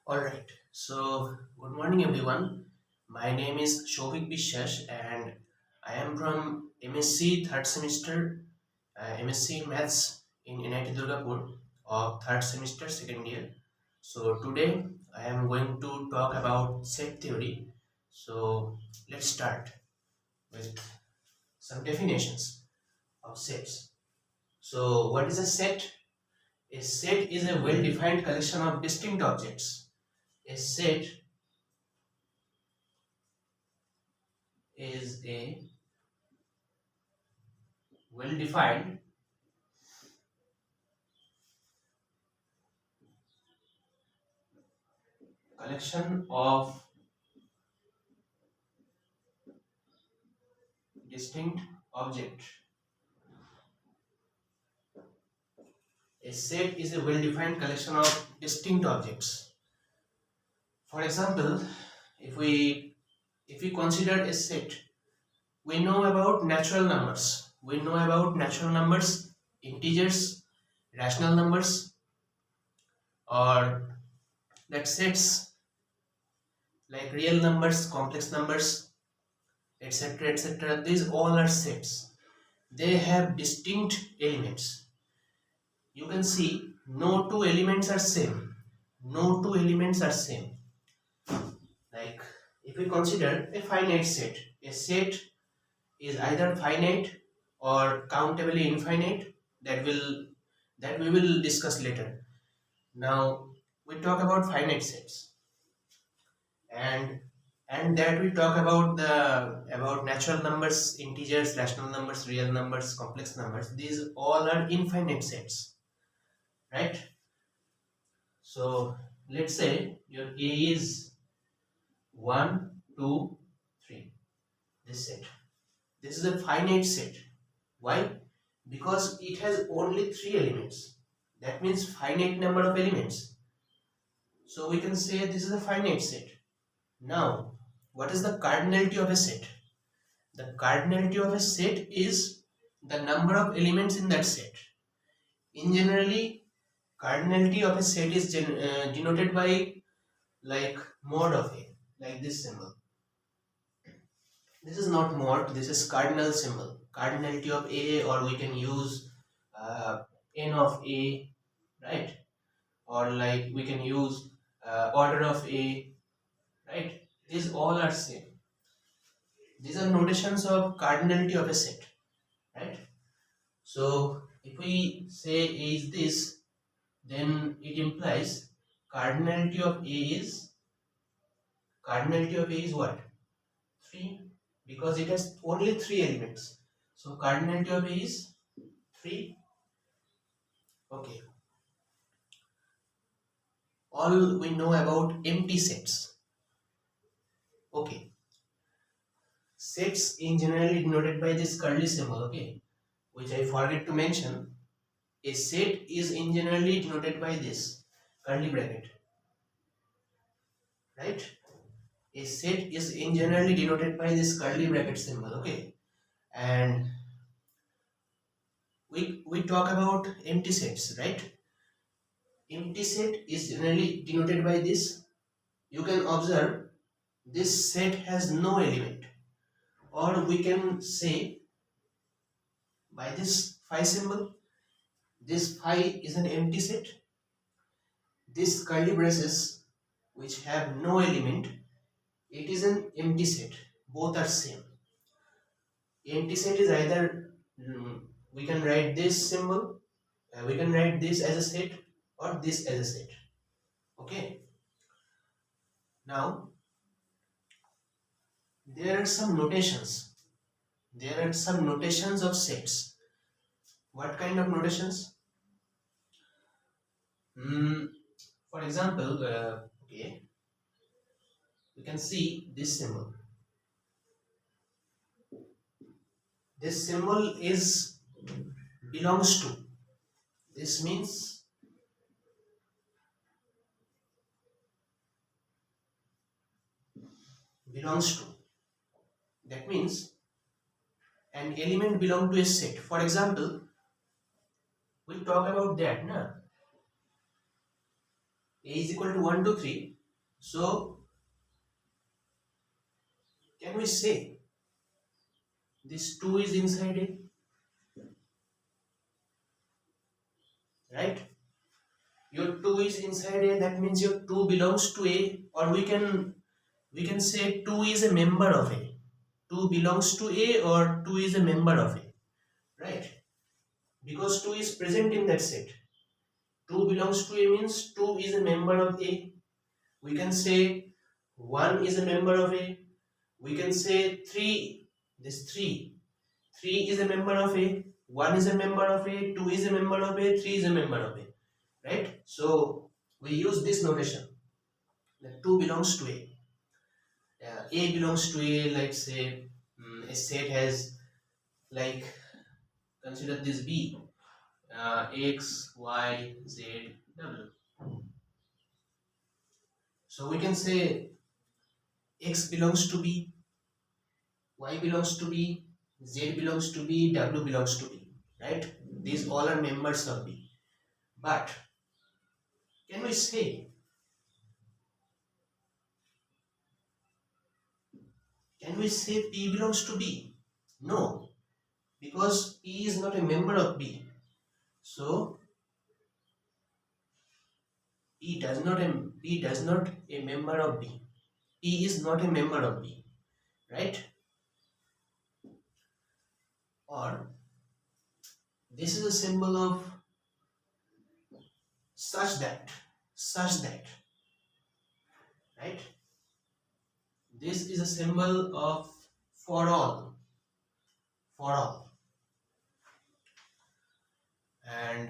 Alright, so good morning everyone. My name is Shovik Bishas and I am from MSc third semester, MSc in Maths in NIT Durgapur of third semester second year. So today I am going to talk about set theory. So let's start with some definitions of sets. So what is a set? A set is a well-defined collection of distinct objects. A set is a well defined collection of distinct objects. A set is a well defined collection of distinct objects. For example, if we consider a set, we know about natural numbers. We know about natural numbers, integers, rational numbers, or that sets like real numbers, complex numbers, etc. etc. These all are sets. They have distinct elements. You can see no two elements are same. No two elements are same. Like if we consider a finite set, a set is either finite or countably infinite. That we will discuss later. Now we talk about finite sets, and that we talk about the about natural numbers, integers, rational numbers, real numbers, complex numbers. These all are infinite sets, right? So let's say your A is 1, 2, 3. This set. This is a finite set. Why? Because it has only 3 elements. That means finite number of elements. So we can say this is a finite set. Now, what is the cardinality of a set? The cardinality of a set is the number of elements in that set. In generally, cardinality of a set is denoted by like mod of A, like this symbol. This is not mod, this is cardinal symbol, cardinality of A, or we can use n of A, right? Or like we can use order of A, right? These all are same. These are notations of cardinality of a set, right? So if we say A is this, then it implies cardinality of A is what? 3, because it has only 3 elements. So cardinality of A is 3. Okay. All we know about empty sets. Okay. Sets in generally denoted by this curly symbol, okay, which I forget to mention. A set is in generally denoted by this curly bracket, right? A set is in generally denoted by this curly bracket symbol, okay. And we talk about empty sets, right? Empty set is generally denoted by this. You can observe this set has no element, or we can say by this phi symbol, this phi is an empty set. This curly braces which have no element, it is an empty set. Both are same. Empty set is either we can write this symbol, we can write this as a set or this as a set. Okay. Now there are some notations. There are some notations of sets. What kind of notations? For example, okay, we can see this symbol. This symbol is belongs to. This means belongs to. That means an element belong to a set. For example, we talk about that, na? A is equal to 1, 2, 3. So can we say this 2 is inside A, right? Your 2 is inside A, that means your 2 belongs to A, or we can say 2 is a member of A. 2 belongs to A or 2 is a member of A, right? Because 2 is present in that set. 2 belongs to A means 2 is a member of A. We can say 1 is a member of A. We can say 3, this 3 is a member of A. 1 is a member of A. 2 is a member of A. 3 is a member of A, right? So we use this notation that 2 belongs to A. A belongs to A, like say a set has, like, consider this B, X, Y, Z, W. So we can say X belongs to B, Y belongs to B, Z belongs to B, W belongs to B, right? These all are members of B. But can we say, P belongs to B? No, because P is not a member of B. So P does not a member of B. P is not a member of B, right? Or this is a symbol of such that, right? This is a symbol of for all, and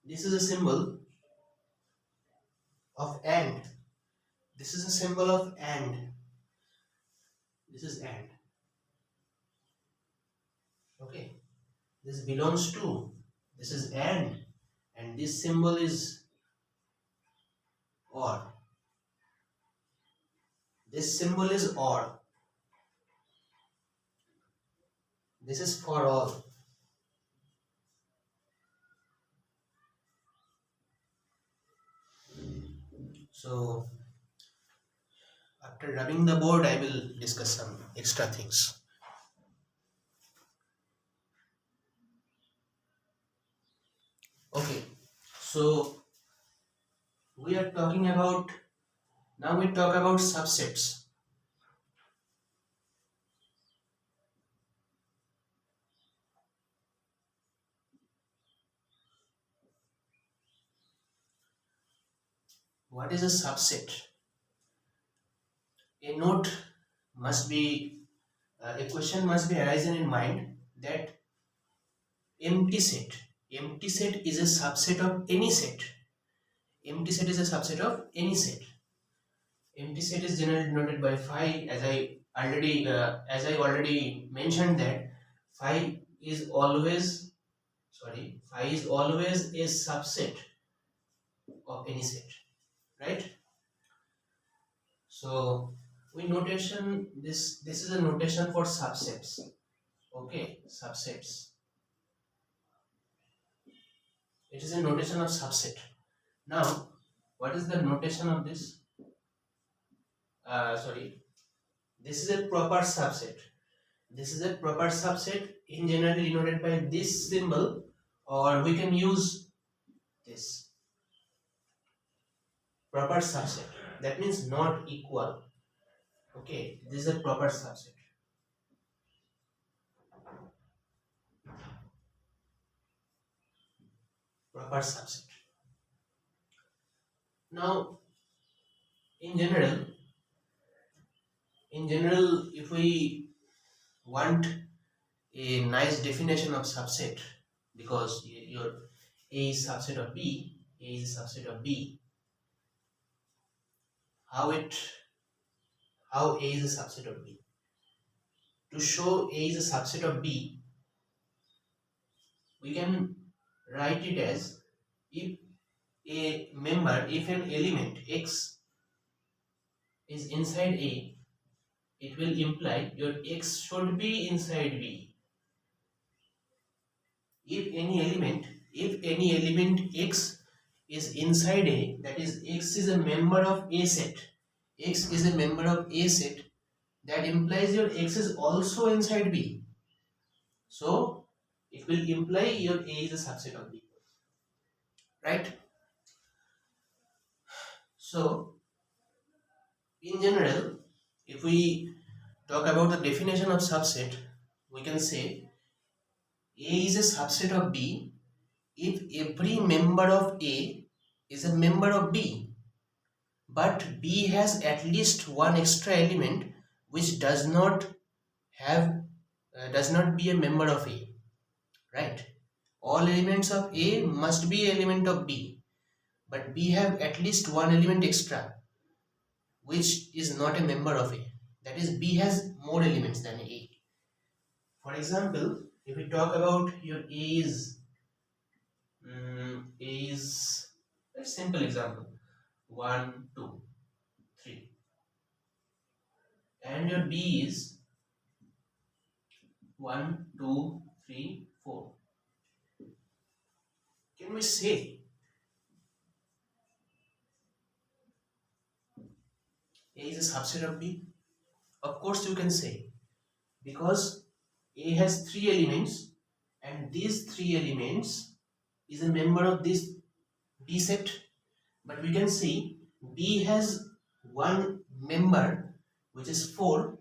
this is a symbol of and. This is a symbol of and. This is and. Okay. This belongs to. This is and this symbol is or. This symbol is or. This is for all. So after rubbing the board, I will discuss some extra things. Okay, so we are talking about, now we talk about subsets. What is a subset? A note must be, a question must be arisen in mind that empty set is a subset of any set. Empty set is a subset of any set. Empty set is generally denoted by phi, as I already mentioned that phi is always a subset of any set, right? So we notation this is a notation for subsets. Okay, subsets. It is a notation of subset. Now, what is the notation of this? This is a proper subset. This is a proper subset, in generally denoted by this symbol, or we can use this. Proper subset. That means not equal. Okay, this is a proper subset. Proper subset. Now, in general, if we want a nice definition of subset, because your A is subset of B, A is a subset of B, how A is a subset of B? To show A is a subset of B, we can write it as, if an element X is inside A, it will imply your X should be inside B. If any element X is inside A, that is X is a member of A set, X is a member of A set, that implies your X is also inside B. So it will imply your A is a subset of B, right? So in general, if we talk about the definition of subset, we can say A is a subset of B if every member of A is a member of B, but B has at least one extra element which does not be a member of A, right? All elements of A must be element of B, but B have at least one element extra which is not a member of A. That is, B has more elements than A. For example, if we talk about your A is a simple example 1, 2, 3, and your B is 1, 2, 3, 4. Can we say A is a subset of B? Of course you can say, because A has 3 elements and these 3 elements is a member of this B set, but we can see B has one member which is 4,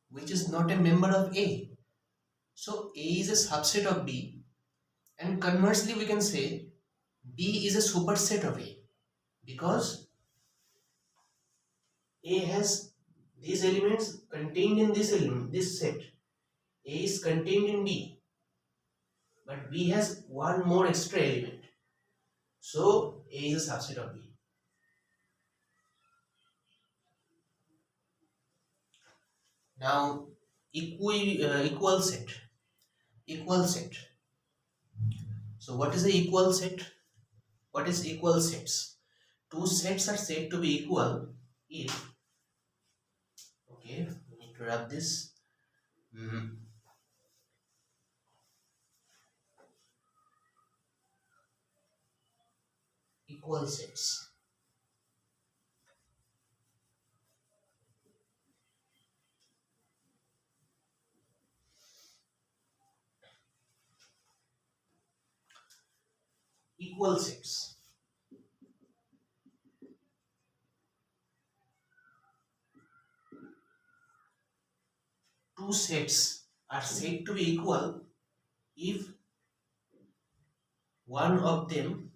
which is not a member of A. So A is a subset of B, and conversely we can say B is a superset of A, because A has these elements contained in this set. A is contained in B, but B has one more extra element. So A is a subset of B. Now equal set. Equal set. So what is the equal set? What is equal sets? Two sets are said to be equal if, okay, we need to wrap this. Equal sets. Equal sets. Two sets are said to be equal if one of them,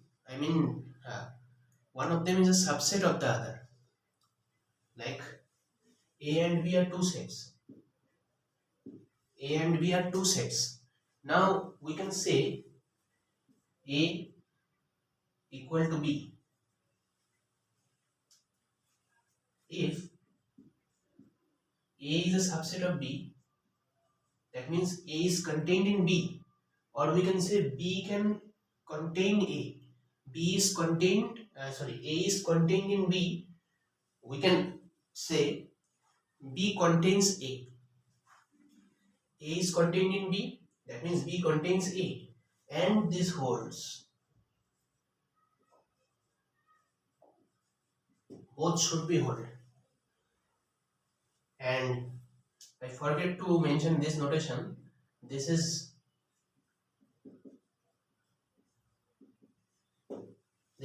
one of them is a subset of the other. Like A and B are two sets. A and B are two sets. Now we can say A equal to B if A is a subset of B. That means A is contained in B, or we can say B can contain A. B is contained, A is contained in B. We can say B contains A. A is contained in B, that means B contains A, and this holds. Both should be hold. And I forget to mention this notation. This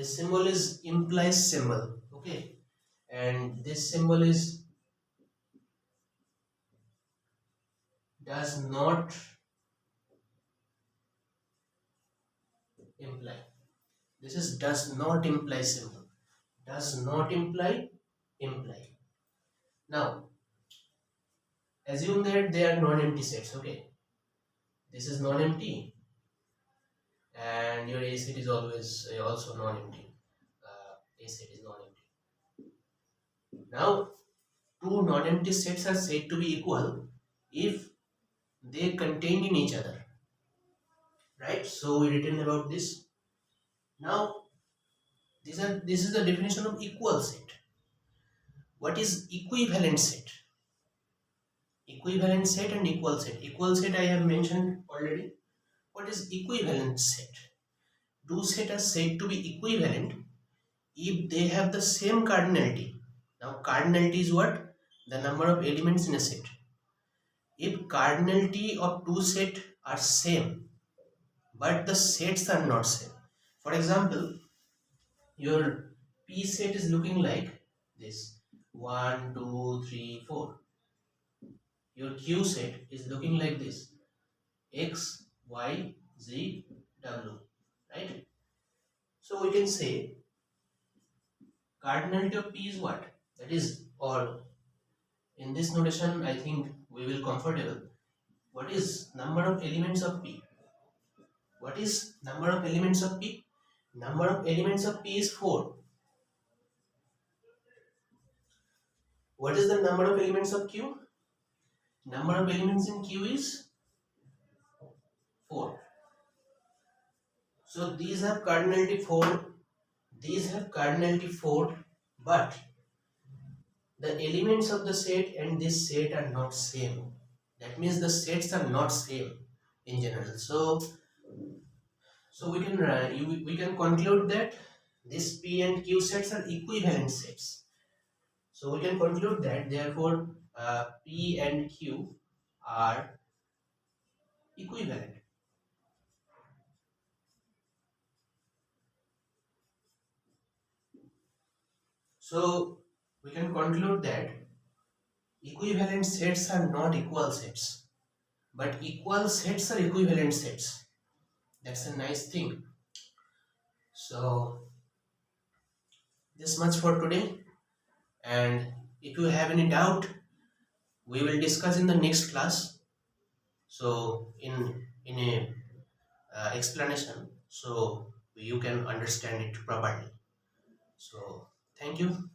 symbol is implies symbol, okay, and this symbol is does not imply. This is does not imply symbol. Does not imply imply. Now assume that they are non-empty sets, okay. This is non-empty, and your A set is always also non-empty. A set is non-empty. Now two non-empty sets are said to be equal if they contain in each other, right? So we written about this. Now this is the definition of equal set. What is equivalent set? Equivalent set and equal set. Equal set I have mentioned already. What is equivalent set? Two sets are said to be equivalent if they have the same cardinality. Now cardinality is what? The number of elements in a set. If cardinality of two sets are same but the sets are not same. For example, your P set is looking like this: 1, 2, 3, 4. Your Q set is looking like this: X, Y, Z, W. Right? So we can say cardinality of P is what? That is, or in this notation, I think we will comfortable. What is number of elements of P? What is number of elements of P? Number of elements of P is 4. What is the number of elements of Q? Number of elements in Q is 4. So these have cardinality 4. These have cardinality 4, but the elements of the set and this set are not same. That means the sets are not same in general. So we can conclude that this P and Q sets are equivalent sets. So we can conclude that therefore P and Q are equivalent. So we can conclude that equivalent sets are not equal sets, but equal sets are equivalent sets. That's a nice thing. So this much for today, and if you have any doubt, we will discuss in the next class. So in a explanation, so you can understand it properly. So thank you.